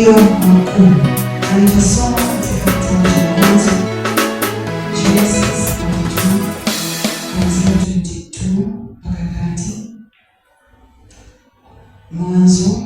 mafanikio makuu. Aliposoma katika kitabu cha Mwanzo Genesis 22 kuanzia 22 mpaka 30. Mwanzo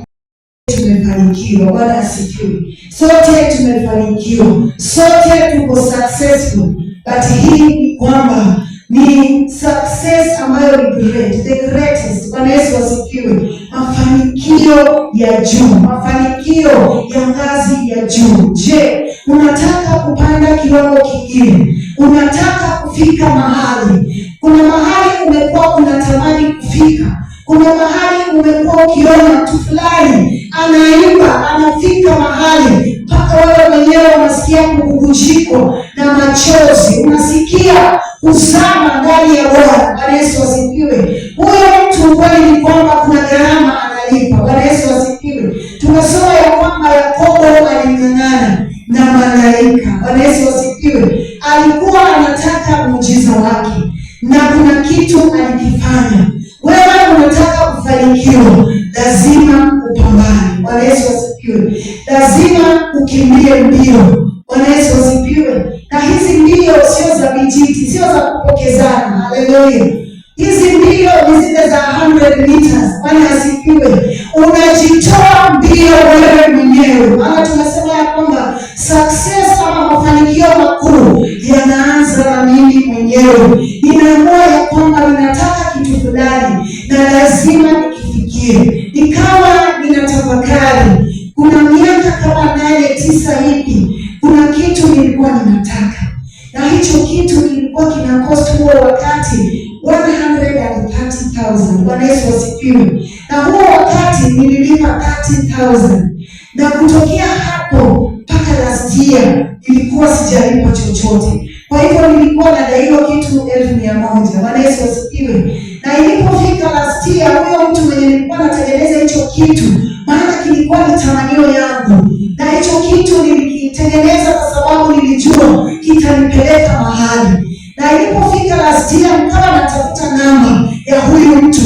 tumefanikiwa. Bwana asifiwe. Sote tumefanikiwa, sote tuko successful, but hii ni kwamba ni success ambayo ni great, the greatest. Bwana Yesu asifiwe. Mafanikio ya juu, mafanikio ya ngazi ya juu. Je, unataka kupanda kiwango kingine? Unataka kufika mahali? Kuna mahali umekuwa unatamani kufika, kuna mahali umekuwa ukiona mtu fulani anaimba, anafika mahali mpaka wewe mwenyewe unasikia kububujiko na machozi, unasikia kuzama ndani ya Bwana. Bwana Yesu asifiwe. Huyo mtu kweli ni kwamba kuna gharama analipa. Bwana Yesu asifiwe. Tumesoma ya kwamba Yakobo aling'ang'ana na malaika. Bwana Yesu asifiwe. Alikuwa anataka muujiza wake na kuna kitu alikifanya. Wewe unataka kufanikiwa, lazima upambane. Bwana Yesu asifiwe. Lazima ukimbie mbio. Bwana Yesu asifiwe. Na hizi mbio sio za vijiti, sio za kupokezana. Haleluya. Hizi mbio ni zile za 100 meters. Bwana asifiwe. Unajitoa mbio wewe mwenyewe. Maana tunasema ya kwamba success ama mafanikio makuu yanaanza na mimi mwenyewe. Ninaamua ya kwamba ninataka kitu fulani na lazima nikifikie. Ni kama ninatafakari, kuna miaka kama 8-9 hivi, kuna kitu nilikuwa ninataka, na hicho kitu kilikuwa kina cost huo wakati 130,000. Bwana Yesu asifiwe. Na huo wakati nililipa 30,000, na kutokea hapo mpaka last year nilikuwa sijalipa chochote. Kwa hivyo nilikuwa nadaiwa kitu 1,100. Bwana Yesu asifiwe. Na ilipofika last year, huyo mtu mwenye nilikuwa natengeneza hicho kitu, maana kilikuwa ni tamanio yangu, na hicho kitu nilikitengeneza kwa sababu nilijua kitanipeleka mahali. Na ilipofika last year, nikawa natafuta namba ya huyu mtu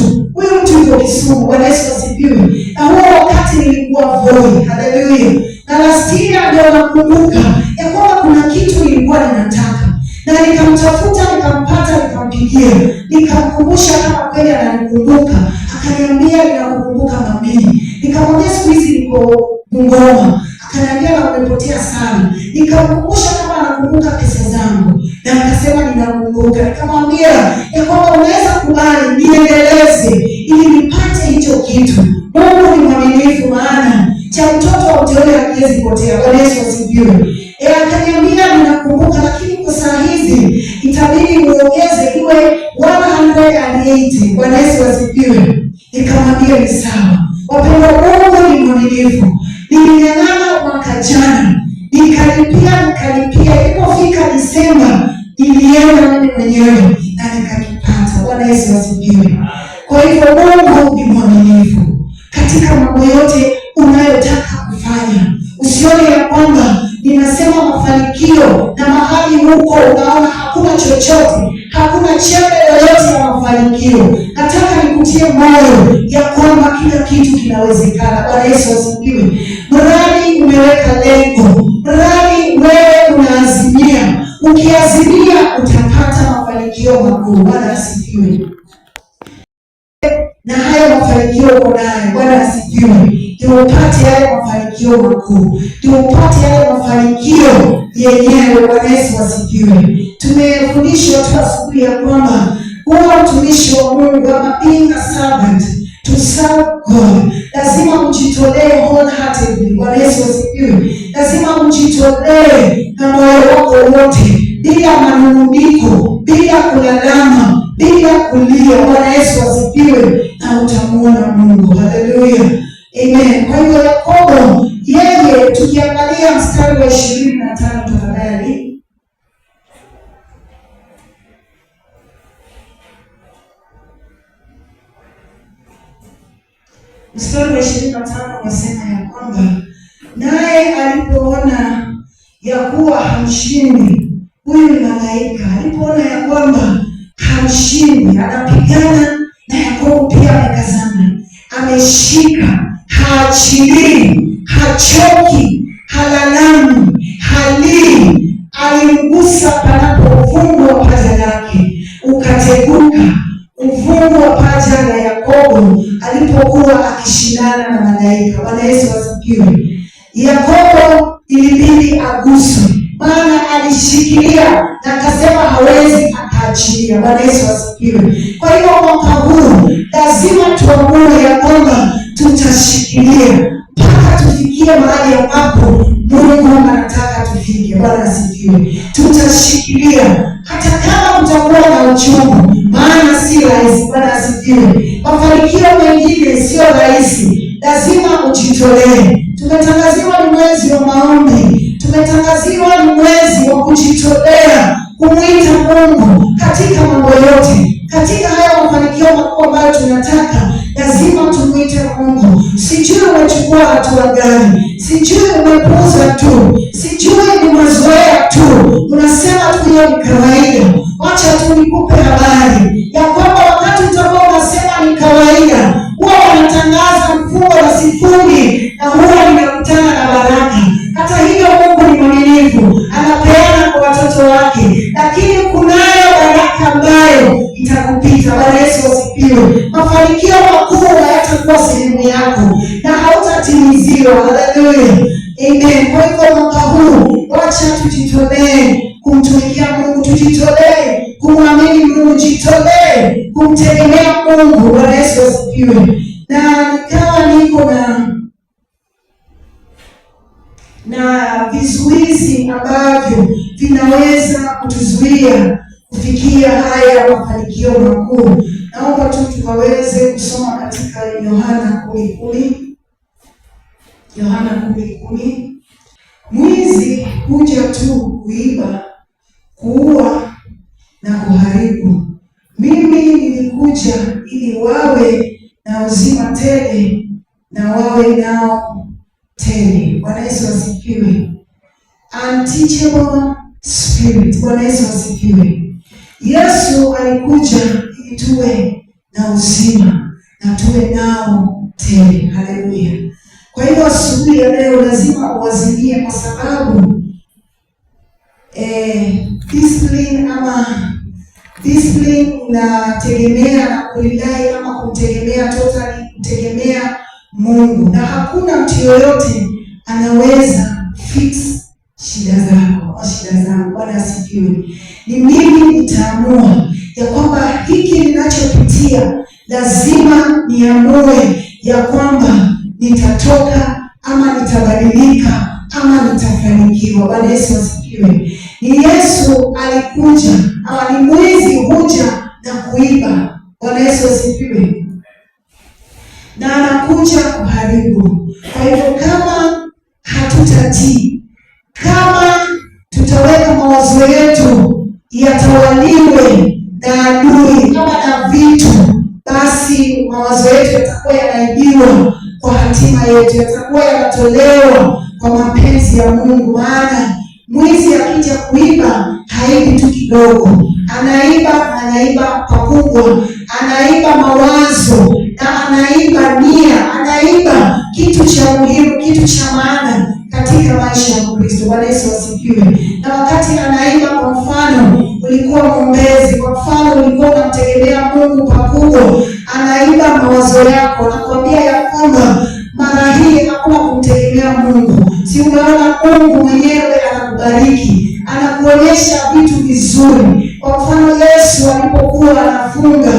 yuko Kisumu. Bwana Yesu asifiwe. Na huo wakati nilikuwa Voi. Haleluya. Na last year ndio nakumbuka ya kwamba kuna kitu nilikuwa ninataka, na nikamtafuta, nikampata, nikampigia, nikamkumbusha kama kweli ananikumbuka. Akaniambia ninakukumbuka mami. Nikamwambia siku hizi niko Bungoma. Akaniambia na umepotea sana. Nikamkumbusha kama anakumbuka pesa zangu, na akasema ninakumbuka. Nikamwambia ya kwamba unaweza kubali niendeleze ili nipate hicho kitu. Mungu ni mwaminifu, maana cha mtoto wa mteule hakiwezi potea. Bwana Yesu asifiwe. Akaniambia ninakumbuka, lakini kwa saa hizi itabidi uongeze iwe 180. Bwana Yesu asifiwe. Nikamwambia ni sawa. Wapendwa, Mungu ni mwaminifu. Niling'ang'ana mwaka jana, nikalipia. Ilipofika Disemba, nilienda mimi mwenyewe na nikakipata. Bwana Yesu asifiwe. Kwa hivyo Mungu ni mwaminifu katika mambo yote unayotaka kufanya. Usione ya kwamba ninasema mafanikio na mahali huko unaona hakuna chochote, hakuna chembe yoyote ya mafanikio. Nataka nikutie moyo ya kwamba kila kitu kinawezekana. Bwana Yesu asifiwe. Mradi umeweka lengo, mradi wewe unaazimia, ukiazimia utapata mafanikio makuu. Bwana asifiwe. Na hayo mafanikio uko nayo. Bwana asifiwe. Ndio upate hayo mafanikio makuu, ndio upate hayo mafanikio yenyewe. Bwana Yesu asifiwe. Tumefundishwa tu asubuhi ya kwamba kuwa mtumishi wa Mungu ama being a servant to serve God, lazima mjitolee wholeheartedly. Bwana Yesu asifiwe. Lazima mjitolee na moyo wako wote, bila manunguniko, bila kulalama, bila kulia. Bwana Yesu asifiwe. Na utamuona Mungu. Haleluya. Amen. Kwa hivyo Yakobo, yeye tukiangalia mstari wa 25 tafadhali. Mstari wa 25 unasema ya kwamba naye alipoona ya kuwa hamshindi huyu malaika, alipoona ya kwamba hamshindi, anapigana na Yakobo pia amekazana, ameshika haachilii, hachoki, halalami, halii. Alimgusa panapofungwa paja lake, ukateguka. Uvungu wa paja la Yakobo alipokuwa akishindana na malaika. Bwana Yesu asifiwe. Yakobo ilibidi aguswe, maana alishikilia na akasema hawezi akaachilia. Bwana Yesu asifiwe. Kwa hiyo mwaka huu lazima tuamue ya kwamba tutashikilia mpaka tufikie mahali ambapo Mungu anataka tufike. Bwana asifiwe. Tutashikilia hata kama kutakuwa na uchungu, maana si rahisi. Bwana asifiwe. Mafanikio mengine sio rahisi, lazima ujitolee. Tumetangaziwa ni mwezi wa maombi, tumetangaziwa ni mwezi wa kujitolea, kumwita Mungu katika mambo yote. Katika haya mafanikio makubwa ambayo tunataka, lazima tumwite Mungu. Sijui umechukua hatua gani, sijui umepuuza tu, sijui ni mazoea tu, unasema tu hiyo ni kawaida. Wacha tu nikupe habari ya kwamba wakati utakuwa unasema ni kawaida, huwa wanatangaza mfungo wa sifungi na huwa ninakutana na baraka. Hata hivyo Mungu ni mwaminifu, anapeana kwa watoto wake, lakini kunayo baraka ambayo itakupita. Bwana Yesu asifiwe. Mafanikio makubwa hayatakuwa sehemu yako na hautatimiziwa. Haleluya. Amen. Kwa hivyo mwaka huu wacha tujitolee kumtumikia Mungu, tujitolee kumwamini Mungu, jitolee kumtegemea Mungu. Bwana Yesu asifiwe. Na nikawa niko na vizuizi ambavyo vinaweza kutuzuia kufikia haya mafanikio makuu. Naomba tu tukaweze kusoma katika Yohana 10:10. Yohana 10:10. Mwizi huja tu kuiba, kuua na kuharibu. Mimi nilikuja ili wawe na uzima tele na wawe nao tele. Bwana Yesu asifiwe. Unteachable spirit. Bwana Yesu asifiwe. Yesu alikuja ili tuwe na uzima na tuwe nao tele. Haleluya. Kwa hiyo asubuhi ya leo lazima uwazinie, kwa sababu discipline inategemea na kulilai ama kumtegemea totally, kutegemea Mungu. Na hakuna mtu yoyote anaweza fix shida zako au shida zangu. Bwana asifiwe. Ni mimi nitaamua ya kwamba hiki ninachopitia lazima niamue ya kwamba nitatoka ama nitabadilika ama nitafanikiwa. Bwana Yesu asifiwe. Ni Yesu alikuja, ama ni mwizi huja na kuiba. Bwana Yesu asifiwe. Na anakuja kuharibu. Kwa hivyo kama hatutatii, kama tutaweka mawazo yetu yatawaliwe na adui kama na vitu, basi mawazo yetu yatakuwa yanaibiwa kwa hatima yetu, yatakuwa yanatolewa kwa mapenzi ya Mungu. Maana mwizi akija kuiba haibi tu kidogo, anaiba pakubwa, anaiba mawazo na anaiba nia, anaiba kitu cha muhimu, kitu cha maana katika maisha ya Kristo. Bwana Yesu asifiwe. Na wakati anaiba, kwa mfano ulikuwa mwombezi, kwa mfano ulikuwa unamtegemea Mungu pakubwa, anaiba mawazo yako, nakwambia ya kwamba mara hii hakuna kumtegemea Mungu. Si unaona Mungu mwenyewe anakubariki, anakuonyesha vitu vizuri. Kwa mfano Yesu alipokuwa anafunga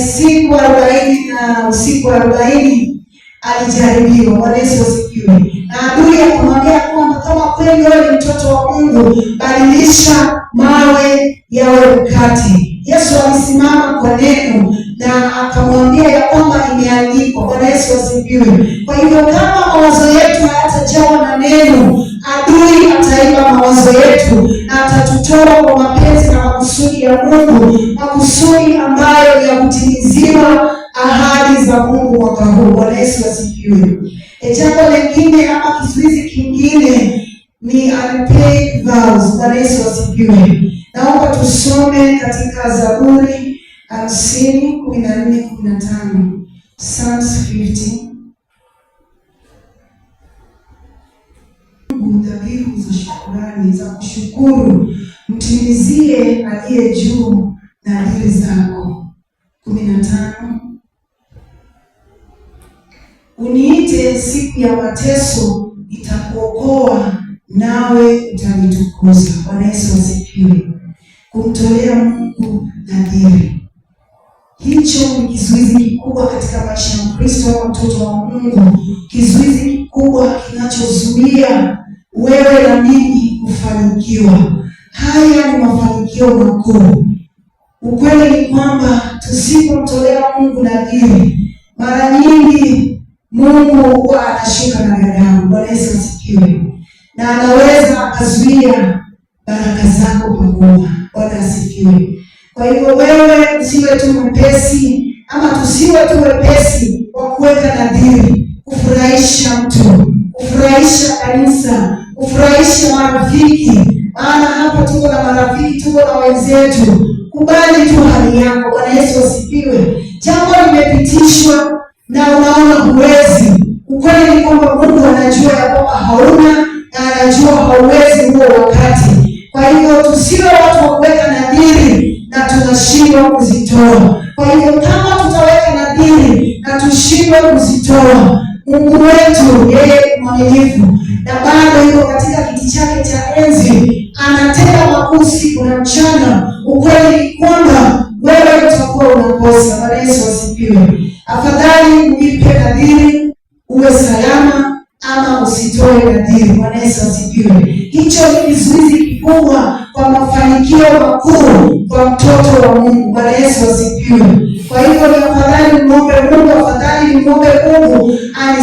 siku 40 na usiku 40 alijaribiwa. Bwana Yesu asifiwe. Na adui akamwambia kwamba kama kweli wewe ni mtoto wa Mungu, badilisha mawe yawe mkate. Yesu alisimama kwa neno na akamwambia ya kwamba imeandikwa. Bwana Yesu asifiwe. Kwa hivyo kama mawazo yetu hayatajawa na neno, adui ataiba mawazo yetu na atatutoa kwa mapenzi na makusudi ya Mungu, makusudi ambayo ya kutimiziwa ahadi za Mungu mwaka huu. Bwana Yesu asifiwe. Jambo lingine ama kizuizi kingine ni unpaid vows. Bwana Yesu asifiwe. Naomba tusome katika Zaburi 50:14-15. Psalms 50. shukrani za kushukuru, mtimizie aliye juu nadhiri zako. 15. Uniite siku ya mateso, nitakuokoa nawe utanitukuza. Bwana Yesu asifiwe. Kumtolea Mungu nadhiri, hicho ni kizuizi kikubwa katika maisha ya Mkristo au mtoto wa Mungu, kizuizi kikubwa kinachozuia wewe na mimi kufanikiwa. Haya ni mafanikio makuu. Ukweli ni kwamba tusipomtolea Mungu nadhiri, mara nyingi Mungu huwa anashuka na ghadhabu. Bwana Yesu asifiwe. Na anaweza akazuia baraka zako pakubwa. Bwana asifiwe. Kwa hivyo wewe usiwe tu mwepesi, ama tusiwe tu wepesi wa kuweka nadhiri, kufurahisha mtu, kufurahisha kanisa, kufurahisha marafiki. Maana hapa tuko na marafiki, tuko na wenzetu. Kubali tu hali yako. Bwana Yesu asifiwe. Jambo limepitishwa na unaona huwezi. Ukweli ni kwamba Mungu anajua ya kwamba hauna, na anajua hauwezi huo wakati. Kwa hivyo tusiwe watu wa kuweka nadhiri na tunashindwa kuzitoa. Kwa hivyo kama tutaweka nadhiri na tushindwe kuzitoa, Mungu wetu yeye mwaminifu na bado yuko katika kiti chake cha enzi, anatenda makuu usiku na mchana. Ukweli ni kwamba wewe utakuwa unakosa. Bwana Yesu asifiwe. Afadhali uipe nadhiri uwe salama, ama usitoe nadhiri. Bwana Yesu asifiwe. Hicho ni kizuizi kikubwa kwa mafanikio makuu kwa mtoto wa Mungu. Bwana Yesu asifiwe. Kwa hivyo ni afadhali muombe Mungu, afadhali muombe Mungu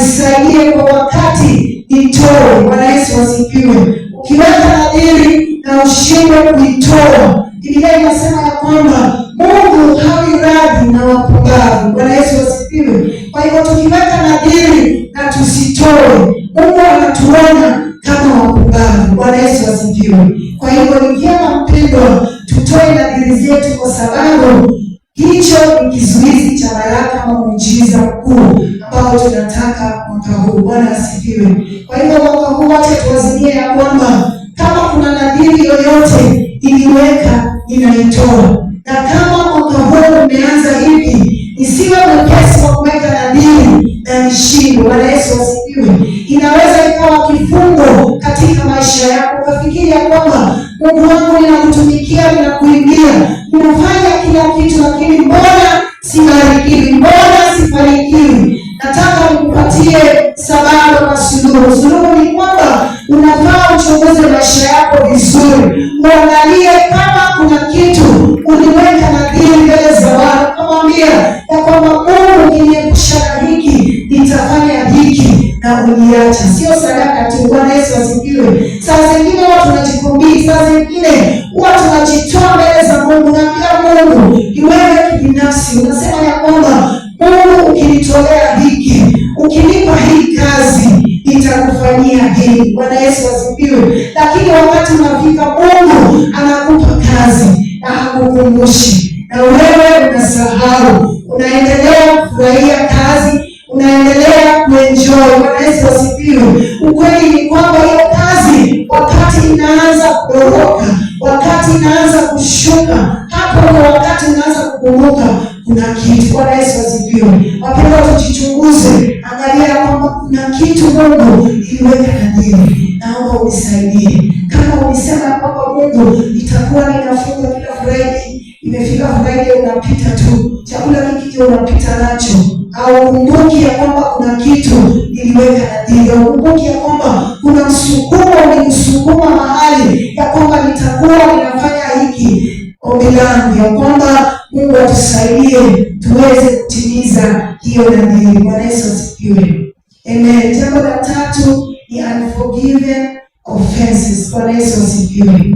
anisaidie kwa wakati nitoe. Bwana Yesu asifiwe. Ukiweka nadhiri na ushindwe kuitoa, Biblia inasema ya kwamba Mungu hawi radhi na wapumbavu. Bwana Yesu asifiwe. Kwa hivyo tukiweka nadhiri na tusitoe, Mungu anatuona kama wapumbavu. Bwana Yesu asifiwe. Kwa hivyo ni vyema mpendwa, tutoe nadhiri zetu, kwa sababu hicho ni kizuizi cha baraka ama muujiza mkuu ambao tunataka mwaka huu. Bwana asifiwe. Kwa hivyo mwaka huu wacha tuwazinie ya kwamba kama kuna nadhiri yoyote niliweka, ninaitoa. Na kama mwaka huu umeanza hivi, nisiwe mwepesi wa kuweka nadhiri na nishindwe. Bwana Yesu asifiwe. Inaweza ikawa kifungo katika maisha yako, ukafikiri ya kwamba Mungu wangu ninakutumikia, ninakuimbia, ninafanya kila kitu, lakini mbona sibarikiwi, mbona sifanikiwi? Nataka nikupatie sababu na suluhu. Suluhu ni kwamba unafaa uchunguze maisha yako vizuri, uangalie kama kuna kitu uliweka nadhiri mbele za watu, kamwambia ya kwamba Mungu ukiniepusha na hiki nitafanya hiki, na uniacha. Sio sadaka tu. Bwana Yesu asifiwe. Saa zingine watu wanajikumbia, saa zingine watu wanajitoa mbele za Mungu, na pia Mungu iwewe kibinafsi. Unasema ya kwamba Mungu ukinitolea hiki, ukinipa hii kazi, nitakufanyia hii. Bwana Yesu asifiwe. Lakini wakati unafika, Mungu anakupa kazi na hakukumbushi, na wewe unasahau, unaendelea kufurahia kazi, unaendelea kuenjoy. Bwana Yesu asifiwe. Ukweli ni kwamba hiyo kazi wakati inaanza kudoroka, wakati inaanza kushuka, hapo ndio wakati unaanza kukumbuka kuna kitu. Bwana Yesu asifiwe. Wapendwa, tujichunguze, angalia kwamba kuna kitu Mungu iliweka nadhiri. Naomba unisaidie. Kama ulisema kwamba Mungu nitakuwa ninafunga kila Friday, imefika Friday unapita tu, chakula kikija unapita nacho, au kumbuki ya kwamba kuna kitu niliweka nadhiri, au kumbuki ya kwamba kuna msukumo ulinisukuma mahali ya kwamba nitakuwa ninafanya hiki. Ombi langu ya kwamba Mungu atusaidie tuweze kutimiza hiyo nadhiri. Bwana Yesu asifiwe. Amen. Jambo la tatu ni unforgiven offenses. Bwana Yesu asifiwe.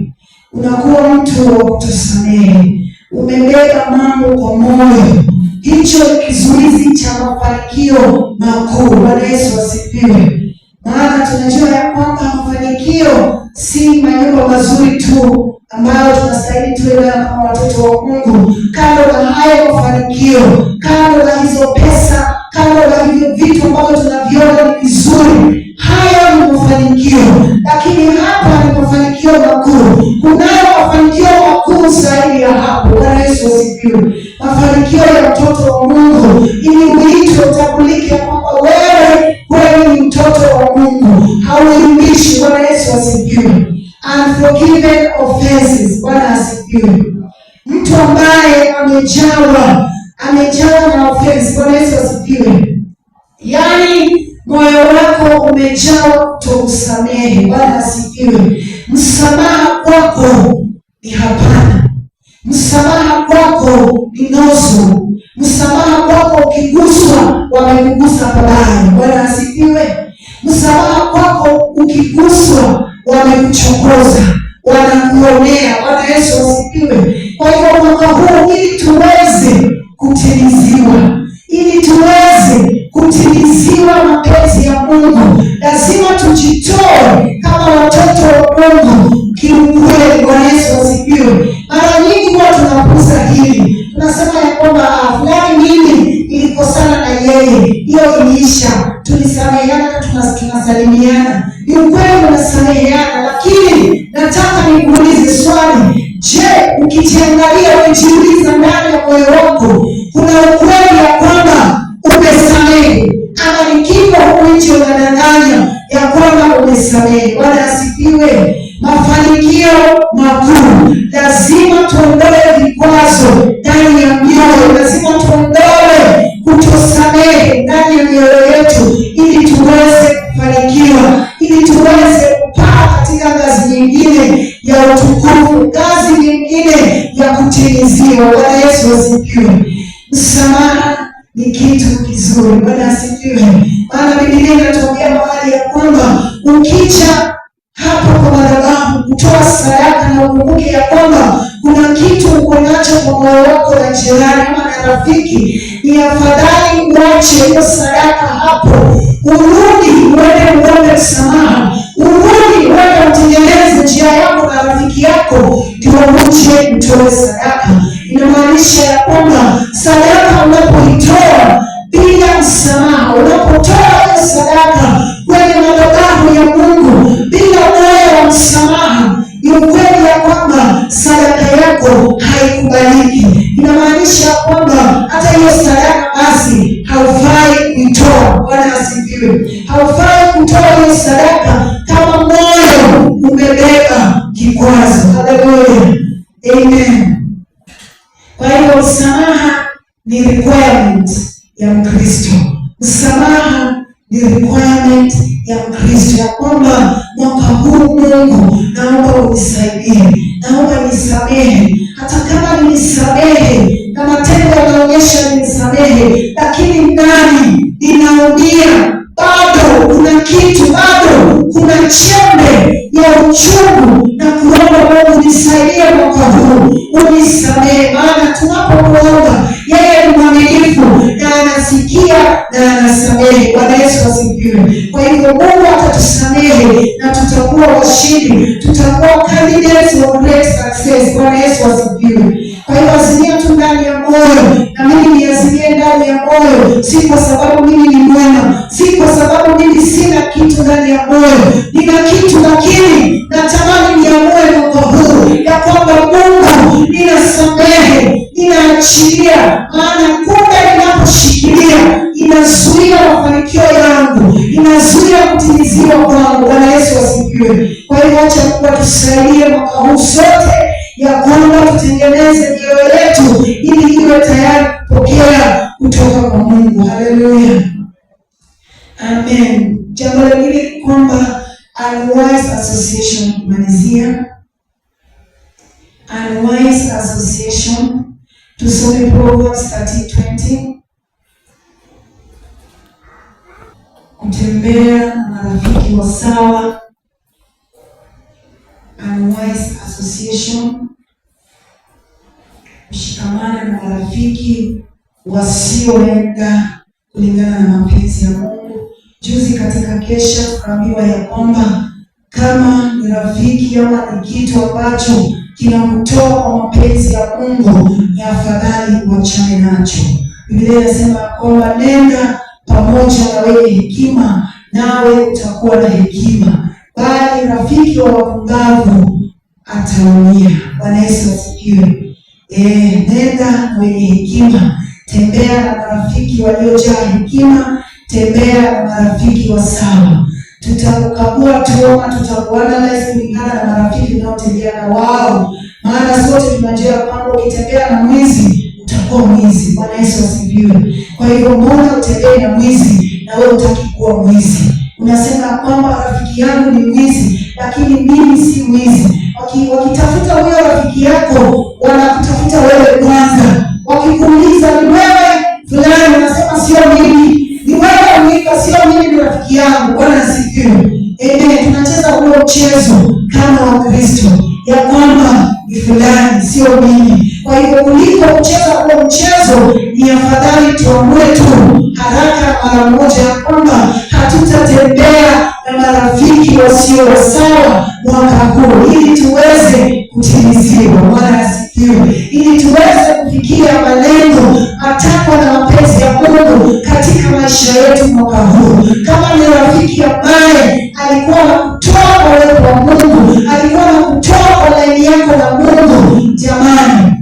Unakuwa mtu wa kutosamehe, umebeba mambo kwa moyo. Hicho ni kizuizi cha mafanikio makuu. Bwana Yesu asifiwe. Maana tunajua ya kwamba mafanikio si manyumba mazuri tu ambayo tunastahili tuwe nayo kama watoto wa Mungu. Kando na hayo mafanikio, kando na hizo pesa, kando na hivyo vitu ambavyo tunaviona ni vizuri, hayo ni mafanikio. Lakini hapa ni mafanikio asifiwe. Mafanikio ya mtoto wa Mungu ili uitwe, utambulike kwamba wewe ni mtoto wa Mungu, hauimbishi. Bwana Yesu asifiwe. Unforgiven offenses. Bwana asifiwe. Mtu ambaye amejawa na offense. Bwana Yesu asifiwe. Yaani moyo wako umejawa kutokusamehe. Bwana asifiwe. Msamaha kwako ni hapana. Msamaha kwako ni nusu. Msamaha kwako ukiguswa, wamekugusa pabaya. Bwana asifiwe. Msamaha kwako ukiguswa, wamekuchokoza, wanakuonea. Bwana Yesu asifiwe. Kwa hivyo mwaka huu, ili tuweze kutimiziwa mapenzi ya Mungu, lazima tujitoe kama watoto wa Mungu kiukweli. Bwana Yesu asifiwe. Mara nyingi huwa tunapuuza hili, tunasema ya kwamba fulani mimi nilikosana na yeye, hiyo iliisha, tulisameheana, tunasalimiana. Ni ukweli unasameheana, lakini nataka nikuulize swali. Je, ukijiangalia, ukijiuliza ndani ya moyo wako, kuna ukweli ya kwamba umesamehe? Ama ni kifo huicho unadanganya ya kwamba umesamehe? Bwana asifiwe. Mafanikio makuu, lazima tuondoe vikwazo ndani ya mioyo. Lazima tuondoe kutosamehe ndani ya mioyo yetu, ili tuweze kufanikiwa, ili tuweze kupaa katika ngazi nyingine ya utukufu, ngazi nyingine ya kutimiziwa. Bwana Yesu asifiwe. Msamaha ni kitu kizuri. Bwana asifiwe. Maana Biblia inatuambia mahali ya kwamba ukija hapa kwa madhabahu kutoa sadaka, na ukumbuke ya kwamba kuna kitu uko nacho kwa moyo wako na jirani ama na rafiki, ni afadhali uache hiyo sadaka hapo, urudi uende uombe msamaha, urudi uende utengeneze njia yako na rafiki yako, ndio uje utoe sadaka. Inamaanisha ya kwamba sadaka unapoitoa bila msamaha, unapotoa hiyo sadaka kwenye madhabahu ya Mungu bila moyo wa msamaha, ni ukweli ya kwamba sadaka yako haikubaliki. Inamaanisha kwamba hata hiyo sadaka basi haufai kuitoa. Bwana asifiwe. Haufai kutoa hiyo sadaka kama moyo umebeba kikwazo. Haleluya. Amen. Kwa hiyo msamaha ni requirement ya Mkristo. Msamaha ni requirement ya Mkristo, ya kwamba mwaka huu Mungu, naomba unisaidie, naomba nisamehe. Hata kama nilisamehe na matendo yanaonyesha nilisamehe, lakini ndani ninaumia, bado kuna kitu, bado kuna chembe ya uchungu, na kuomba Mungu nisaidie mwaka huu, unisamehe. Maana tunapokuomba, yeye ni mwaminifu na anasikia na anasamehe. Bwana Yesu asifiwe. Kwa hivyo Mungu atatusamehe na tutakuwa washindi, tutakuwa candidates of great success. Bwana Yesu asifiwe. Kwa hivyo azimia tu ndani ya moyo, na mimi niazimie ndani ya moyo, si kwa sababu mimi ni mwema, si kwa sababu mimi sina kitu ndani ya moyo. Nina kitu, lakini natamani niamue mwaka huu ya kwamba Mungu, ninasamehe, ninaachilia. Maana kumbe ninaposhikilia inazuia mafanikio yangu, inazuia kutimiziwa kwangu. Bwana Yesu asifiwe. Kwa hivyo acha Mungu atusaidie mwaka huu sote ya kwamba tutengeneze mioyo yetu ili iwe tayari kupokea kutoka kwa Mungu. Haleluya. Amen. Jambo lingine ni kwamba unwise association, kumalizia. Unwise association. Tusome Proverbs 13:20. Kutembea na marafiki wa sawa. Unwise association, kushikamana na marafiki wasioenda kulingana na mapenzi ya Mungu. Juzi katika kesha tukaambiwa ya kwamba kama ni rafiki ama ni kitu ambacho kinakutoa kwa mapenzi ya Mungu, ni afadhali uachane nacho. Biblia inasema kwamba nenda pamoja na wenye hekima, nawe utakuwa na hekima, bali rafiki wa wapumbavu ataumia. Bwana Yesu asifiwe. Nenda wenye hekima, tembea na marafiki waliojaa hekima, tembea na marafiki wa sawa. Tutakagua tuona, tutakuanalyze kulingana na marafiki unaotembea na wao. Maana sote tunajua kwamba ukitembea na mwizi utakuwa mwizi. Bwana Yesu asifiwe. Kwa hivyo mbona utembee na mwizi na wewe hutaki kuwa mwizi? Unasema kwamba rafiki yangu ni mwizi, lakini mimi si mwizi. Wakitafuta huyo rafiki yako, wanakutafuta wewe kwanza. Wakikuuliza ni wewe fulani, unasema sio mimi. Ni wewe mwizi, sio mimi, ni rafiki yangu. Bwana asifiwe. Tunacheza huo mchezo kama Wakristo ya kwamba ni fulani sio mimi. Kwa hivyo kuliko kucheza huo mchezo, ni afadhali tuamue tu haraka mara moja kwamba hatutatembea na marafiki wasio sawa mwaka huu, ili tuweze kutimiziwa. Bwana asifiwe. Ili tuweze kufikia malengo, matakwa na mapenzi ya Mungu katika maisha yetu mwaka huu. Kama ni rafiki ambaye alikuwa anakutoa kwa uwepo wa Mungu, alikuwa anakutoa kwa laini yako na Mungu, jamani,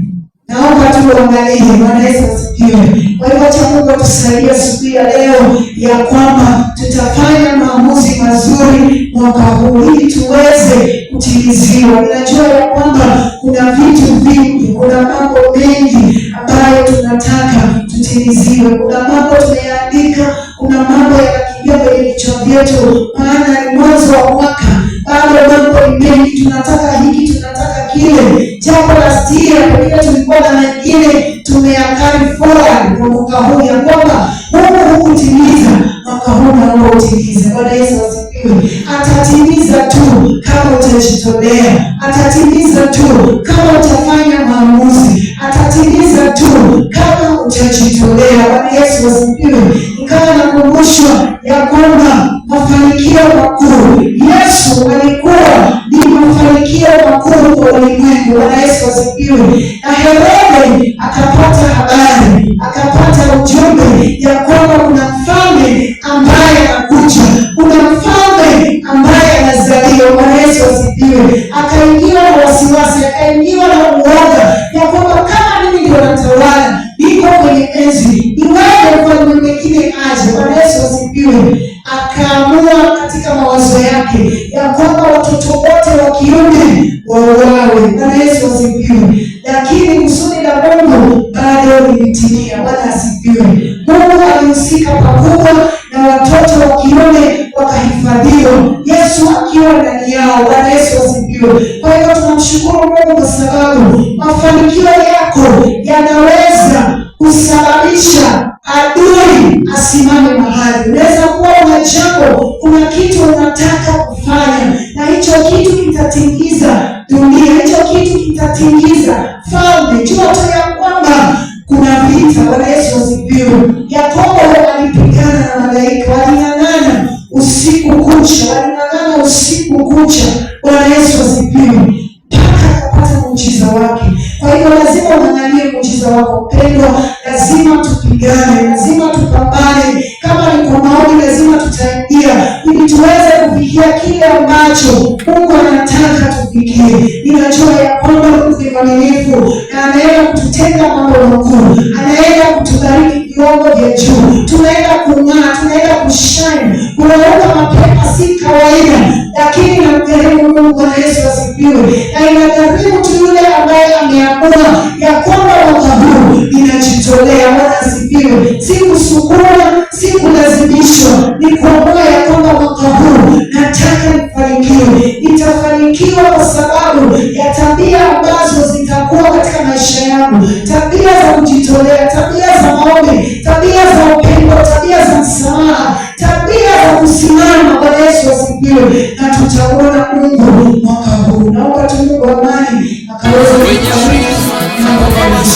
naomba tuangalie. Bwana Yesu asifiwe. Kwa hivyo acha Mungu atusaidie siku ya leo ya kwamba tutafanya maamuzi mazuri mwaka huu ili tuweze kutimiziwa. Ninajua ya kwamba kuna vitu vingi, kuna mambo mengi ambayo tunataka tutimiziwe. Kuna mambo tumeandika, kuna mambo yanakimbia kwenye vichwa vyetu, maana ni mwanzo wa mwaka. Bado mambo ni mengi, tunataka hiki, tunataka kile. Jambo la stia, pengine tulikuwa na mengine tumeyakari forward kwa mwaka huu ya kwamba Mungu hukutimiza mwaka huu, naomba utimize. Bwana Yesu asifiwe. Atatimiza tu kama utajitolea, atatimiza tu kama utafanya maamuzi, atatimiza tu kama utajitolea. Bwana Yesu asifiwe. Nikawa nakumbushwa ya kwamba mafanikio makuu, Yesu alikuwa ni mafanikio makuu kwa ulimwengu. Bwana Yesu asifiwe. Na Herode akapata habari, akapata ujumbe ya kwamba kuna mfalme ambaye anakuja, kuna mfalme ambaye anazaliwa. Bwana Yesu asifiwe. Akaingiwa na wasiwasi, akaingiwa na uoga ya kwamba kama mimi ndio natawala, niko kwenye enzi, iwaje mfalme mwingine aje? Bwana Yesu asifiwe. Akaamua katika mawazo yake ya kwamba watoto wote wa kiume wauawe. Bwana Yesu asifiwe. Lakini kusudi la Mungu bado lilitimia. Bwana asifiwe. Mungu alihusika pakubwa na watoto wa kiume wakahifadhiwa, Yesu akiwa ndani yao. Bwana Yesu asifiwe. Kwa hiyo tunamshukuru Mungu kwa sababu mafanikio yako yanaweza kusababisha adui asimame mahali. Unaweza kuwa una jambo, kuna kitu unataka kufanya, na hicho kitu kitatingiza dunia, hicho kitu kitatingiza falme. Jua tu ya kwamba kuna vita. Bwana Yesu asifiwe. Yakobo alipigana na malaika, waling'ang'ana usiku kucha. Bwana Yesu asifiwe. Mpaka akapata muujiza wake. Kwa hiyo lazima uangalie muujiza wako pendwa. Lazima tupigane, lazima tupambane. Kama ni kwa maombi, lazima tutaingia ili tuweze kufikia kile ambacho Mungu anataka tufikie. Ninajua ya kwamba Mungu ni mwaminifu na anaenda kututenda mambo makuu, anaenda kutubariki viwango vya juu. Tunaenda kung'aa, tunaenda kushine. Kunaona mapema si kawaida, lakini namkarimu Mungu. Bwana Yesu asifiwe. Na inagharimu tu yule ambaye ameamua ya kwamba mwaka huu ninajitolea. Bwana asifiwe. Si kusukuma, si kulazimishwa, ni kuamua ya kwamba mwaka huu nataka nifanikiwe. Nitafanikiwa kwa sababu ya tabia ambazo zitakuwa katika maisha yangu, tabia za kujitolea, tabia za maombi, tabia za upendo, tabia za msamaha, tabia za kusimama. Bwana Yesu asifiwe. Na tutaona Mungu mwaka huu. Naomba tu Mungu amani akaweza kufariki na kufariki.